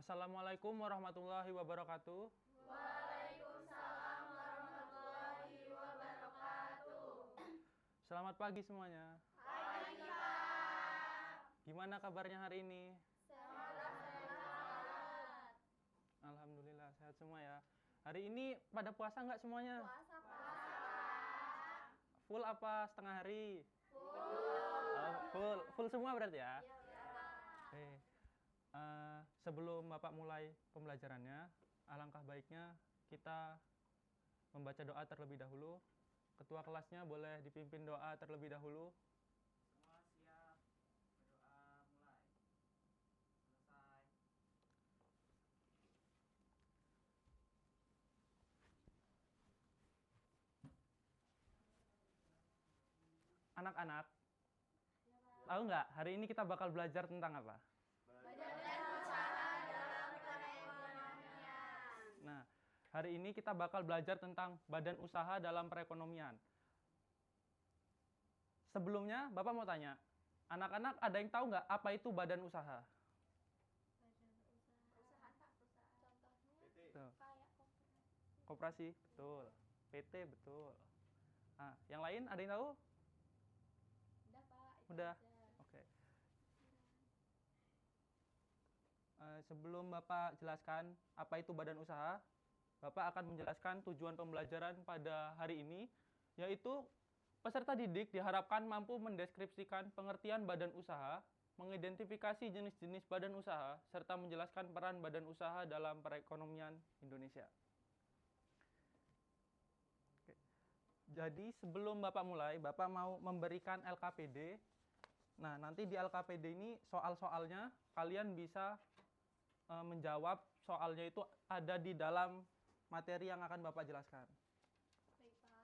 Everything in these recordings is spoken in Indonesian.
Assalamualaikum warahmatullahi wabarakatuh. Waalaikumsalam warahmatullahi wabarakatuh. Selamat pagi semuanya. Pagi, Pak. Gimana kabarnya hari ini? Sehat. Alhamdulillah sehat semua ya. Hari ini pada puasa nggak semuanya? Puasa, Pak. Full apa setengah hari? Full. Full semua berarti ya? Iya, Pak. Oke. Sebelum Bapak mulai pembelajarannya, alangkah baiknya kita membaca doa terlebih dahulu. Ketua kelasnya boleh dipimpin doa terlebih dahulu. Semua siap, berdoa mulai. Selesai. Anak-anak, tahu nggak hari ini kita bakal belajar tentang apa? Badan usaha dalam perekonomian. Nah, hari ini kita bakal belajar tentang badan usaha dalam perekonomian. Sebelumnya, Bapak mau tanya, anak-anak ada yang tahu nggak apa itu badan usaha? Badan usaha. Perusahaan, Pak, perusahaan. Contohnya Tuh. kayak Koperasi, betul. PT, betul. Nah, yang lain ada yang tahu? Udah, Pak. Itu Udah. aja. Oke. Sebelum Bapak jelaskan apa itu badan usaha, Bapak akan menjelaskan tujuan pembelajaran pada hari ini, yaitu peserta didik diharapkan mampu mendeskripsikan pengertian badan usaha, mengidentifikasi jenis-jenis badan usaha, serta menjelaskan peran badan usaha dalam perekonomian Indonesia. Oke. Jadi sebelum Bapak mulai, Bapak mau memberikan LKPD. Nah, nanti di LKPD ini soal-soalnya kalian bisa menjawab soalnya itu ada di dalam materi yang akan Bapak jelaskan. Baik, Pak.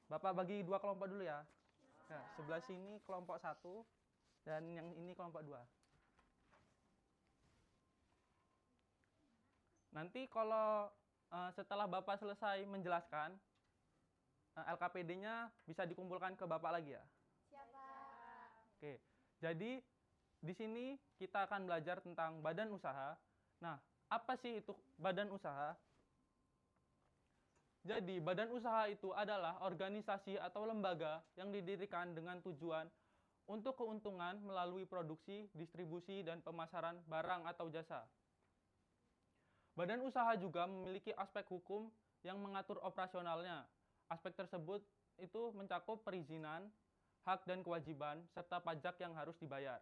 Bapak bagi dua kelompok dulu ya. Nah, sebelah sini kelompok 1 dan yang ini kelompok 2. Nanti kalau setelah Bapak selesai menjelaskan, LKPD-nya bisa dikumpulkan ke Bapak lagi ya. Siapa? Oke, jadi di sini kita akan belajar tentang badan usaha. Nah, apa sih itu badan usaha? Jadi, badan usaha itu adalah organisasi atau lembaga yang didirikan dengan tujuan untuk keuntungan melalui produksi, distribusi, dan pemasaran barang atau jasa. Badan usaha juga memiliki aspek hukum yang mengatur operasionalnya. Aspek tersebut itu mencakup perizinan, hak dan kewajiban, serta pajak yang harus dibayar.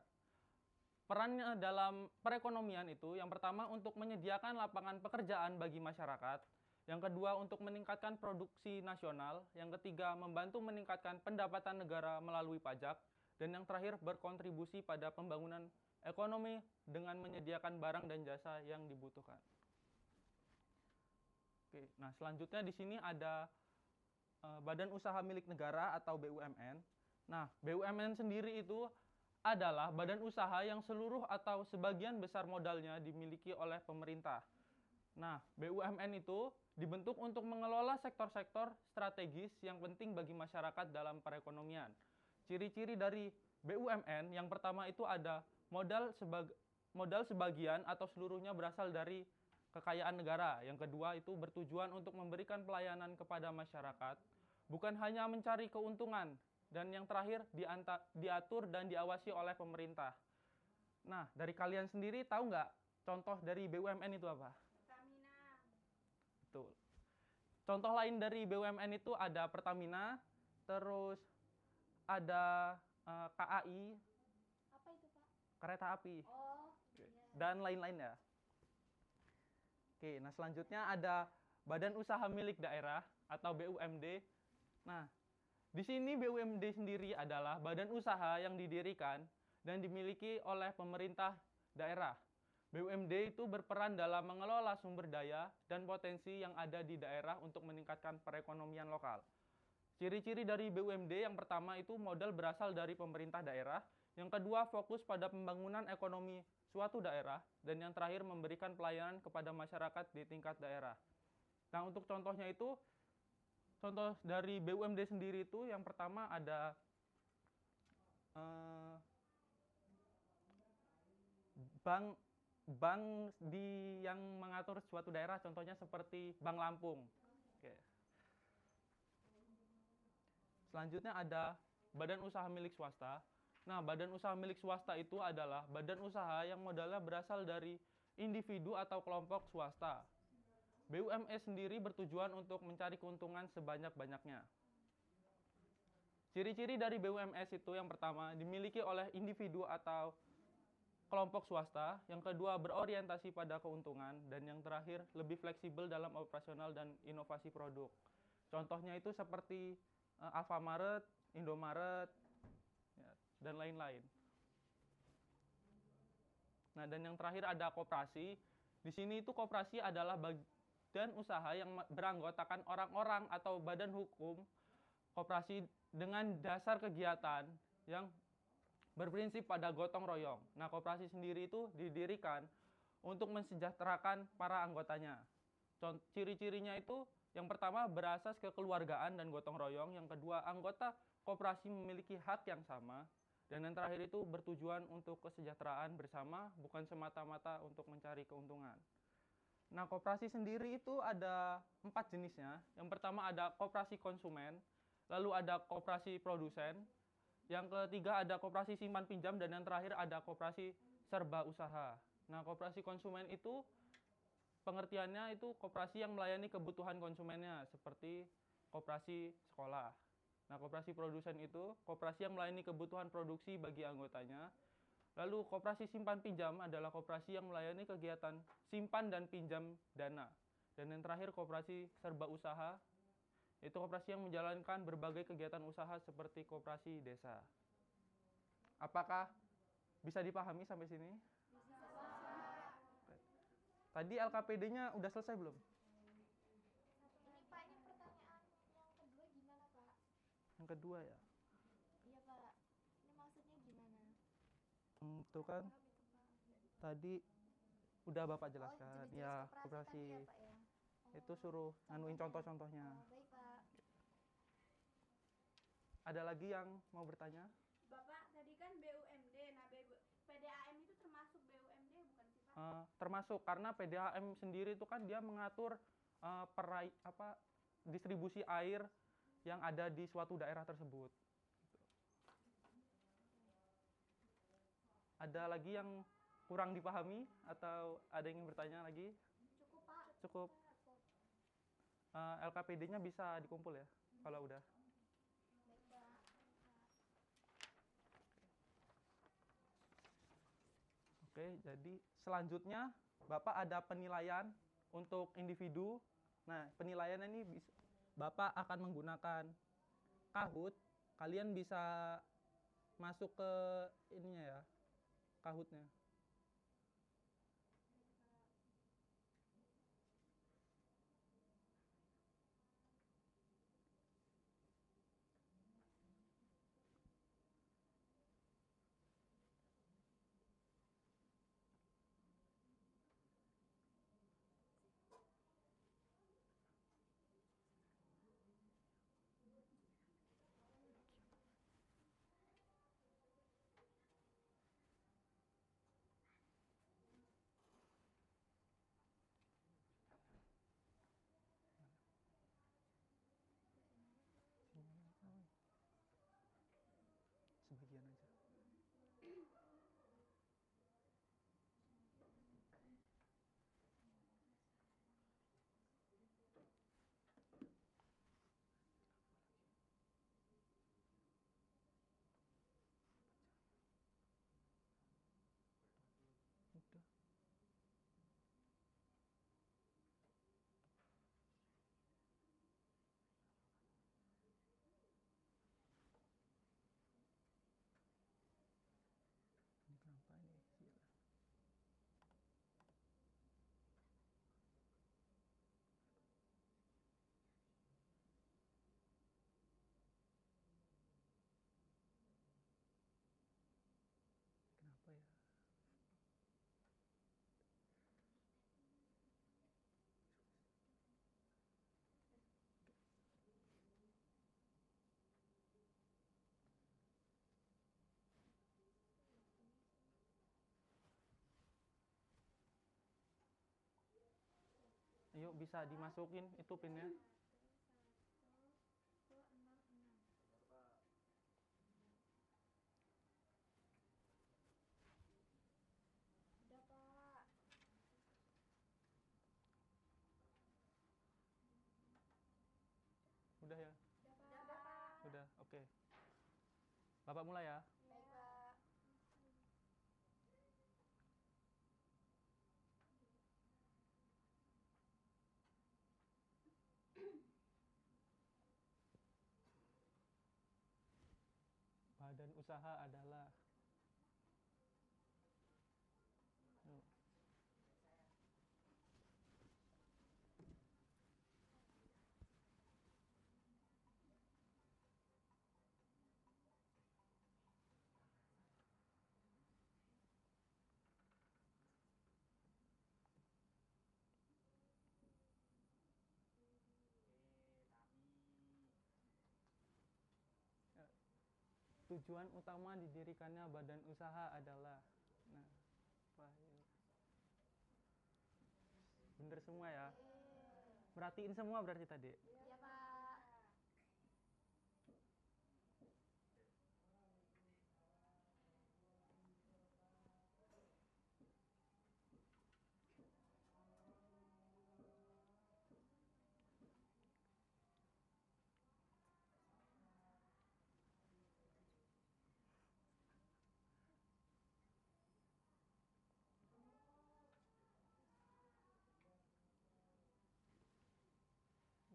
Perannya dalam perekonomian itu, yang pertama untuk menyediakan lapangan pekerjaan bagi masyarakat, yang kedua untuk meningkatkan produksi nasional, yang ketiga membantu meningkatkan pendapatan negara melalui pajak, dan yang terakhir berkontribusi pada pembangunan ekonomi dengan menyediakan barang dan jasa yang dibutuhkan. Oke, nah selanjutnya di sini ada Badan Usaha Milik Negara atau BUMN. Nah, BUMN sendiri itu adalah badan usaha yang seluruh atau sebagian besar modalnya dimiliki oleh pemerintah. Nah, BUMN itu dibentuk untuk mengelola sektor-sektor strategis yang penting bagi masyarakat dalam perekonomian. Ciri-ciri dari BUMN yang pertama itu ada modal sebagian atau seluruhnya berasal dari kekayaan negara. Yang kedua itu bertujuan untuk memberikan pelayanan kepada masyarakat, bukan hanya mencari keuntungan. Dan yang terakhir diatur dan diawasi oleh pemerintah. Nah, dari kalian sendiri tahu nggak contoh dari BUMN itu apa? Pertamina. Betul. Contoh lain dari BUMN itu ada Pertamina, terus ada KAI, Apa itu, Pak? kereta api, Oh, iya. dan lain-lain ya. Oke, nah selanjutnya ada Badan Usaha Milik Daerah atau BUMD. Nah, di sini BUMD sendiri adalah badan usaha yang didirikan dan dimiliki oleh pemerintah daerah. BUMD itu berperan dalam mengelola sumber daya dan potensi yang ada di daerah untuk meningkatkan perekonomian lokal. Ciri-ciri dari BUMD yang pertama itu modal berasal dari pemerintah daerah, yang kedua fokus pada pembangunan ekonomi suatu daerah, dan yang terakhir memberikan pelayanan kepada masyarakat di tingkat daerah. Nah, untuk contohnya itu contoh dari BUMD sendiri itu yang pertama ada Bank bank yang mengatur suatu daerah, contohnya seperti Bank Lampung. Oke. Selanjutnya ada badan usaha milik swasta. Nah, badan usaha milik swasta itu adalah badan usaha yang modalnya berasal dari individu atau kelompok swasta. BUMS sendiri bertujuan untuk mencari keuntungan sebanyak-banyaknya. Ciri-ciri dari BUMS itu yang pertama, dimiliki oleh individu atau kelompok swasta, yang kedua berorientasi pada keuntungan, dan yang terakhir lebih fleksibel dalam operasional dan inovasi produk. Contohnya itu seperti Alfamaret, Indomaret, ya, dan lain-lain. Nah, dan yang terakhir ada koperasi. Di sini itu koperasi adalah badan usaha yang beranggotakan orang-orang atau badan hukum koperasi dengan dasar kegiatan yang berprinsip pada gotong royong. Nah, koperasi sendiri itu didirikan untuk mensejahterakan para anggotanya. Ciri-cirinya itu yang pertama berasas kekeluargaan dan gotong royong, yang kedua anggota koperasi memiliki hak yang sama, dan yang terakhir itu bertujuan untuk kesejahteraan bersama, bukan semata-mata untuk mencari keuntungan. Nah, koperasi sendiri itu ada 4 jenisnya. Yang pertama ada koperasi konsumen, lalu ada koperasi produsen, yang ketiga ada koperasi simpan pinjam, dan yang terakhir ada koperasi serba usaha. Nah, koperasi konsumen itu pengertiannya itu koperasi yang melayani kebutuhan konsumennya, seperti koperasi sekolah. Nah, koperasi produsen itu koperasi yang melayani kebutuhan produksi bagi anggotanya. Lalu koperasi simpan pinjam adalah koperasi yang melayani kegiatan simpan dan pinjam dana. Dan yang terakhir koperasi serba usaha, itu koperasi yang menjalankan berbagai kegiatan usaha seperti koperasi desa. Apakah bisa dipahami sampai sini? Tadi LKPD-nya udah selesai belum? Ini Pak, ini pertanyaan yang kedua gimana Pak? Yang kedua ya. Iya Pak, ini maksudnya gimana? Itu kan Paham itu Pak? tadi udah Bapak Oh, jelaskan. jenis-jenis Ya, koperasi koperasi. tadi ya Pak ya? Itu suruh nganuin contohnya. contoh-contohnya. Oh, baik Pak. Ada lagi yang mau bertanya? Bapak tadi kan BUMD, nah PDAM itu termasuk BUMD bukan sih Pak? Termasuk karena PDAM sendiri itu kan dia mengatur distribusi air yang ada di suatu daerah tersebut. Ada lagi yang kurang dipahami atau ada yang ingin bertanya lagi? Cukup Pak. Cukup. LKPD-nya bisa dikumpul ya kalau udah. Baik Pak. Oke, jadi selanjutnya Bapak ada penilaian untuk individu. Nah, penilaian ini Bapak akan menggunakan Kahoot. Kalian bisa masuk ke ininya ya, Kahoot-nya. Yuk bisa dimasukin itu pinnya. Udah Pak. Udah ya? Udah Pak. Sudah, oke. Bapak mulai ya. Baik Pak. Badan usaha adalah Yuk. Tujuan utama didirikannya badan usaha adalah, nah, apa ya? Bener semua ya. Merhatiin semua berarti tadi. Iya Pak.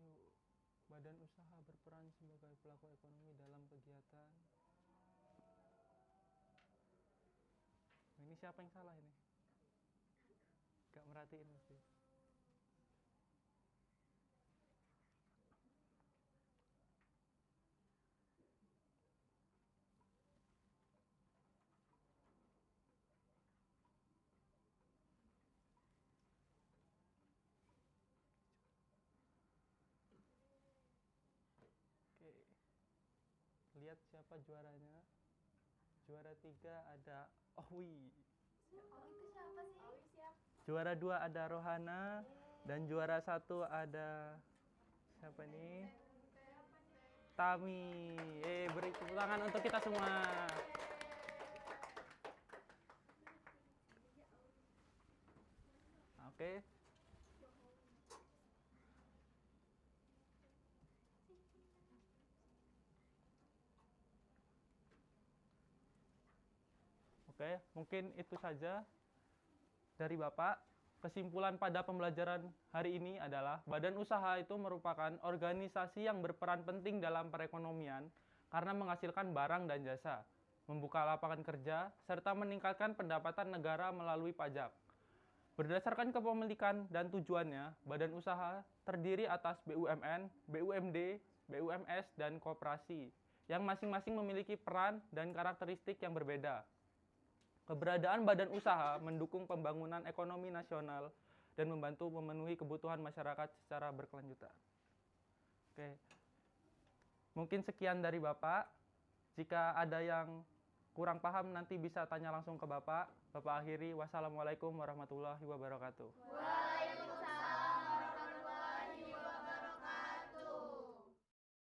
Yuk. Badan usaha berperan sebagai pelaku ekonomi dalam kegiatan. Nah, ini siapa yang salah ini? Gak merhatiin mesti. Oke. Lihat siapa juaranya. Juara 3 ada Owi. Oh itu siapa sih? Oh siap. Juara 2 ada Rohana. Dan juara 1 ada siapa nih? Tami. Beri tepuk tangan untuk kita semua. Oke. Oke, mungkin itu saja dari Bapak. Kesimpulan pada pembelajaran hari ini adalah badan usaha itu merupakan organisasi yang berperan penting dalam perekonomian karena menghasilkan barang dan jasa, membuka lapangan kerja, serta meningkatkan pendapatan negara melalui pajak. Berdasarkan kepemilikan dan tujuannya, badan usaha terdiri atas BUMN, BUMD, BUMS, dan koperasi, yang masing-masing memiliki peran dan karakteristik yang berbeda. Keberadaan badan usaha mendukung pembangunan ekonomi nasional dan membantu memenuhi kebutuhan masyarakat secara berkelanjutan. Oke. Mungkin sekian dari Bapak. Jika ada yang kurang paham nanti bisa tanya langsung ke Bapak. Bapak akhiri, wassalamualaikum warahmatullahi wabarakatuh.